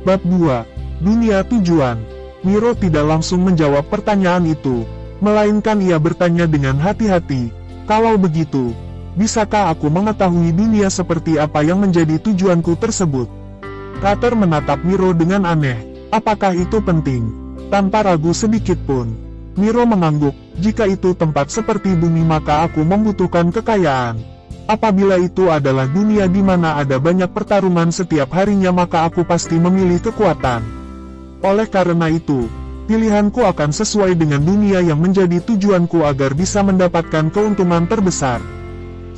Bab 2. Dunia tujuan. Miro tidak langsung menjawab pertanyaan itu, melainkan ia bertanya dengan hati-hati, "Kalau begitu, bisakah aku mengetahui dunia seperti apa yang menjadi tujuanku tersebut?" Carter menatap Miro dengan aneh. "Apakah itu penting?" Tanpa ragu sedikit pun, Miro mengangguk, "Jika itu tempat seperti bumi maka aku membutuhkan kekayaan. Apabila itu adalah dunia di mana ada banyak pertarungan setiap harinya maka aku pasti memilih kekuatan. Oleh karena itu, pilihanku akan sesuai dengan dunia yang menjadi tujuanku agar bisa mendapatkan keuntungan terbesar."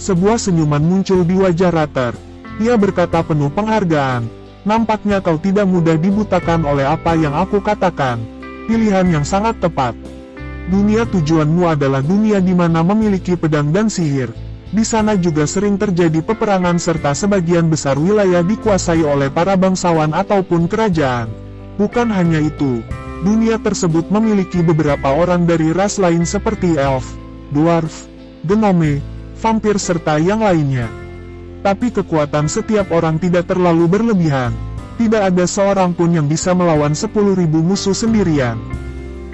Sebuah senyuman muncul di wajah Carter. Ia berkata penuh penghargaan, "Nampaknya kau tidak mudah dibutakan oleh apa yang aku katakan. Pilihan yang sangat tepat. Dunia tujuanmu adalah dunia di mana memiliki pedang dan sihir. Di sana juga sering terjadi peperangan serta sebagian besar wilayah dikuasai oleh para bangsawan ataupun kerajaan. Bukan hanya itu, dunia tersebut memiliki beberapa orang dari ras lain seperti elf, dwarf, gnome, vampir serta yang lainnya. Tapi kekuatan setiap orang tidak terlalu berlebihan. Tidak ada seorang pun yang bisa melawan 10.000 musuh sendirian.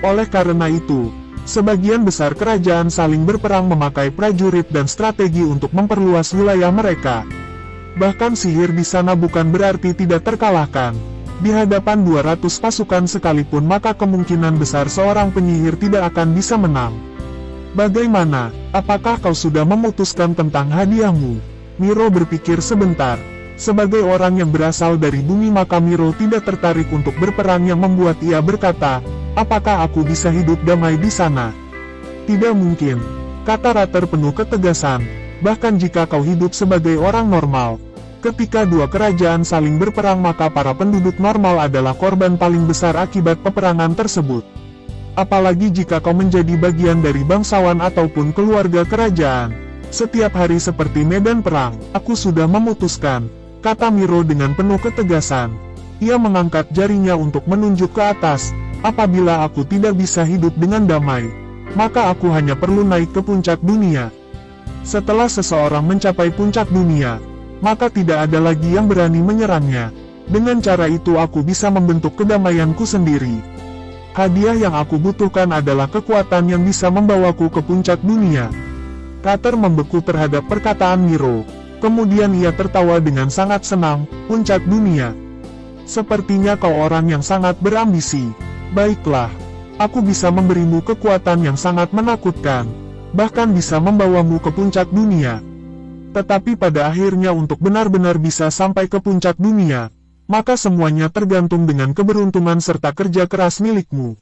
Oleh karena itu, sebagian besar kerajaan saling berperang memakai prajurit dan strategi untuk memperluas wilayah mereka. Bahkan sihir di sana bukan berarti tidak terkalahkan. Di hadapan 200 pasukan sekalipun maka kemungkinan besar seorang penyihir tidak akan bisa menang. Bagaimana? Apakah kau sudah memutuskan tentang hadiahmu?" Miro berpikir sebentar. Sebagai orang yang berasal dari bumi maka Miro tidak tertarik untuk berperang yang membuat ia berkata, "Apakah aku bisa hidup damai di sana?" "Tidak mungkin," kata Carter penuh ketegasan, "bahkan jika kau hidup sebagai orang normal. Ketika dua kerajaan saling berperang maka para penduduk normal adalah korban paling besar akibat peperangan tersebut. Apalagi jika kau menjadi bagian dari bangsawan ataupun keluarga kerajaan. Setiap hari seperti medan perang, aku sudah memutuskan," kata Miro dengan penuh ketegasan. Ia mengangkat jarinya untuk menunjuk ke atas, "Apabila aku tidak bisa hidup dengan damai, maka aku hanya perlu naik ke puncak dunia. Setelah seseorang mencapai puncak dunia, maka tidak ada lagi yang berani menyerangnya. Dengan cara itu aku bisa membentuk kedamaianku sendiri. Hadiah yang aku butuhkan adalah kekuatan yang bisa membawaku ke puncak dunia." Carter membeku terhadap perkataan Miro. Kemudian ia tertawa dengan sangat senang. "Puncak dunia? Sepertinya kau orang yang sangat berambisi. Baiklah, aku bisa memberimu kekuatan yang sangat menakutkan. Bahkan bisa membawamu ke puncak dunia. Tetapi pada akhirnya untuk benar-benar bisa sampai ke puncak dunia, maka semuanya tergantung dengan keberuntungan serta kerja keras milikmu.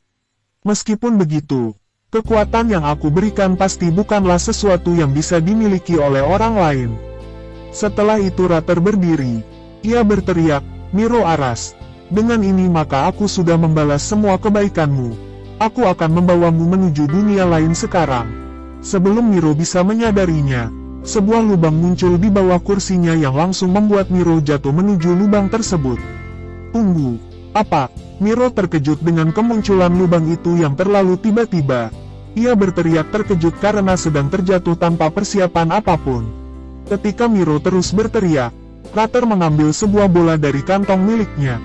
Meskipun begitu, kekuatan yang aku berikan pasti bukanlah sesuatu yang bisa dimiliki oleh orang lain." Setelah itu Carter berdiri. Ia berteriak, "Miro Aras, dengan ini maka aku sudah membalas semua kebaikanmu. Aku akan membawamu menuju dunia lain sekarang." Sebelum Miro bisa menyadarinya, sebuah lubang muncul di bawah kursinya yang langsung membuat Miro jatuh menuju lubang tersebut. "Tunggu, apa?" Miro terkejut dengan kemunculan lubang itu yang terlalu tiba-tiba. Ia berteriak terkejut karena sedang terjatuh tanpa persiapan apapun. Ketika Miro terus berteriak, Carter mengambil sebuah bola dari kantong miliknya.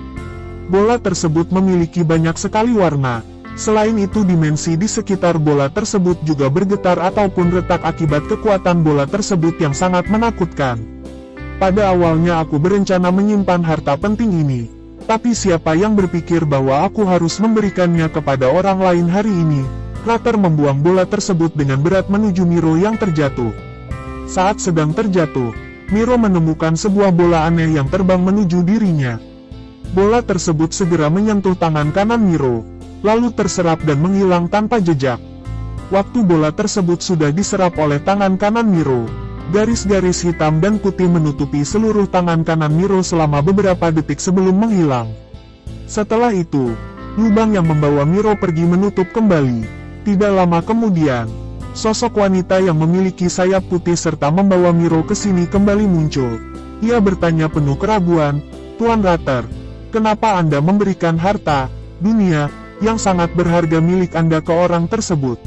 Bola tersebut memiliki banyak sekali warna. Selain itu dimensi di sekitar bola tersebut juga bergetar ataupun retak akibat kekuatan bola tersebut yang sangat menakutkan. "Pada awalnya aku berencana menyimpan harta penting ini. Tapi siapa yang berpikir bahwa aku harus memberikannya kepada orang lain hari ini?" Carter membuang bola tersebut dengan berat menuju Miro yang terjatuh. Saat sedang terjatuh, Miro menemukan sebuah bola aneh yang terbang menuju dirinya. Bola tersebut segera menyentuh tangan kanan Miro, lalu terserap dan menghilang tanpa jejak. Waktu bola tersebut sudah diserap oleh tangan kanan Miro, garis-garis hitam dan putih menutupi seluruh tangan kanan Miro selama beberapa detik sebelum menghilang. Setelah itu, lubang yang membawa Miro pergi menutup kembali. Tidak lama kemudian, sosok wanita yang memiliki sayap putih serta membawa Miro ke sini kembali muncul. Ia bertanya penuh keraguan, "Tuan Carter, kenapa Anda memberikan harta, dunia, yang sangat berharga milik Anda ke orang tersebut?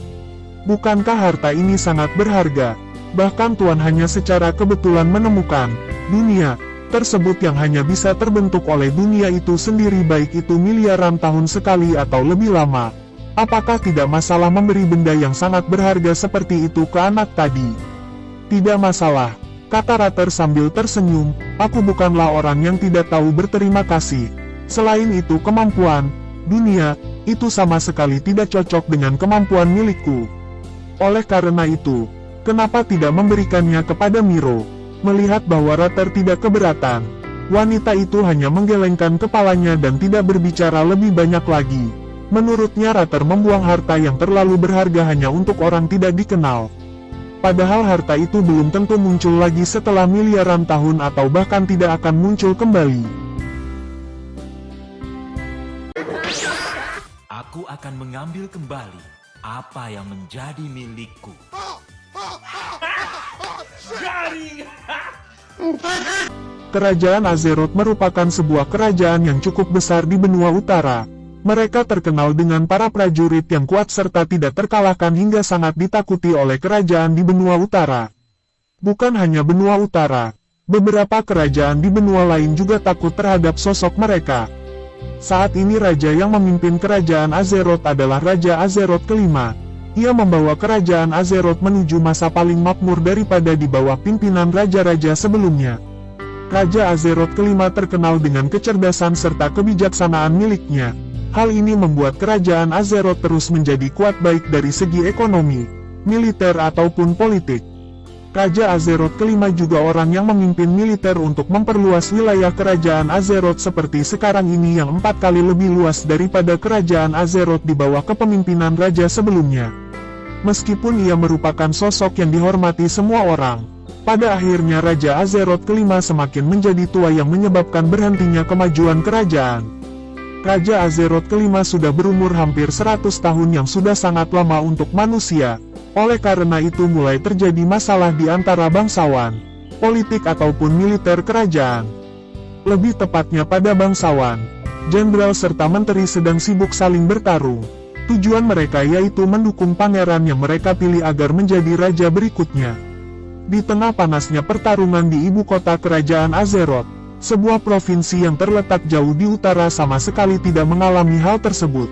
Bukankah harta ini sangat berharga? Bahkan Tuan hanya secara kebetulan menemukan dunia tersebut yang hanya bisa terbentuk oleh dunia itu sendiri, baik itu miliaran tahun sekali atau lebih lama. Apakah tidak masalah memberi benda yang sangat berharga seperti itu ke anak tadi? Tidak masalah, kata Rather sambil tersenyum, aku bukanlah orang yang tidak tahu berterima kasih. Selain itu kemampuan, dunia, itu sama sekali tidak cocok dengan kemampuan milikku. Oleh karena itu, kenapa tidak memberikannya kepada Miro? Melihat bahwa Rather tidak keberatan, wanita itu hanya menggelengkan kepalanya dan tidak berbicara lebih banyak lagi. Menurutnya Rather membuang harta yang terlalu berharga hanya untuk orang tidak dikenal. Padahal harta itu belum tentu muncul lagi setelah miliaran tahun atau bahkan tidak akan muncul kembali. Aku akan mengambil kembali apa yang menjadi milikku. Kerajaan Azeroth merupakan sebuah kerajaan yang cukup besar di benua utara. Mereka terkenal dengan para prajurit yang kuat serta tidak terkalahkan hingga sangat ditakuti oleh kerajaan di benua utara. Bukan hanya benua utara, beberapa kerajaan di benua lain juga takut terhadap sosok mereka. Saat ini raja yang memimpin kerajaan Azeroth adalah Raja Azeroth kelima. Ia membawa kerajaan Azeroth menuju masa paling makmur daripada di bawah pimpinan raja-raja sebelumnya. Raja Azeroth kelima terkenal dengan kecerdasan serta kebijaksanaan miliknya. Hal ini membuat kerajaan Azeroth terus menjadi kuat baik dari segi ekonomi, militer ataupun politik. Raja Azeroth kelima juga orang yang memimpin militer untuk memperluas wilayah kerajaan Azeroth seperti sekarang ini yang 4 kali lebih luas daripada kerajaan Azeroth di bawah kepemimpinan raja sebelumnya. Meskipun ia merupakan sosok yang dihormati semua orang, pada akhirnya Raja Azeroth kelima semakin menjadi tua yang menyebabkan berhentinya kemajuan kerajaan. Raja Azeroth kelima sudah berumur hampir 100 tahun yang sudah sangat lama untuk manusia. Oleh karena itu mulai terjadi masalah di antara bangsawan, politik ataupun militer kerajaan. Lebih tepatnya pada bangsawan, jenderal serta menteri sedang sibuk saling bertarung. Tujuan mereka yaitu mendukung pangeran yang mereka pilih agar menjadi raja berikutnya. Di tengah panasnya pertarungan di ibu kota kerajaan Azeroth, sebuah provinsi yang terletak jauh di utara sama sekali tidak mengalami hal tersebut.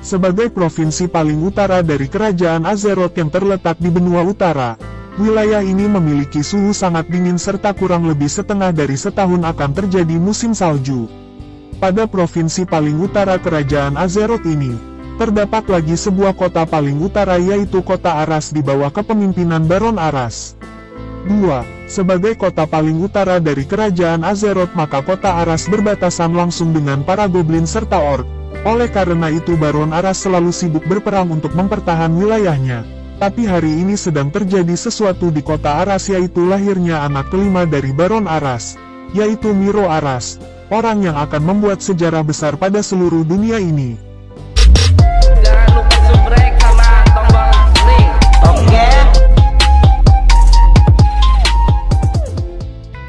Sebagai provinsi paling utara dari kerajaan Azeroth yang terletak di benua utara, wilayah ini memiliki suhu sangat dingin serta kurang lebih setengah dari setahun akan terjadi musim salju. Pada provinsi paling utara kerajaan Azeroth ini, terdapat lagi sebuah kota paling utara yaitu kota Aras di bawah kepemimpinan Baron Aras. 2. Sebagai kota paling utara dari kerajaan Azeroth maka kota Aras berbatasan langsung dengan para goblin serta orc. Oleh karena itu Baron Aras selalu sibuk berperang untuk mempertahan wilayahnya. Tapi hari ini sedang terjadi sesuatu di kota Aras yaitu lahirnya anak kelima dari Baron Aras, yaitu Miro Aras, orang yang akan membuat sejarah besar pada seluruh dunia ini.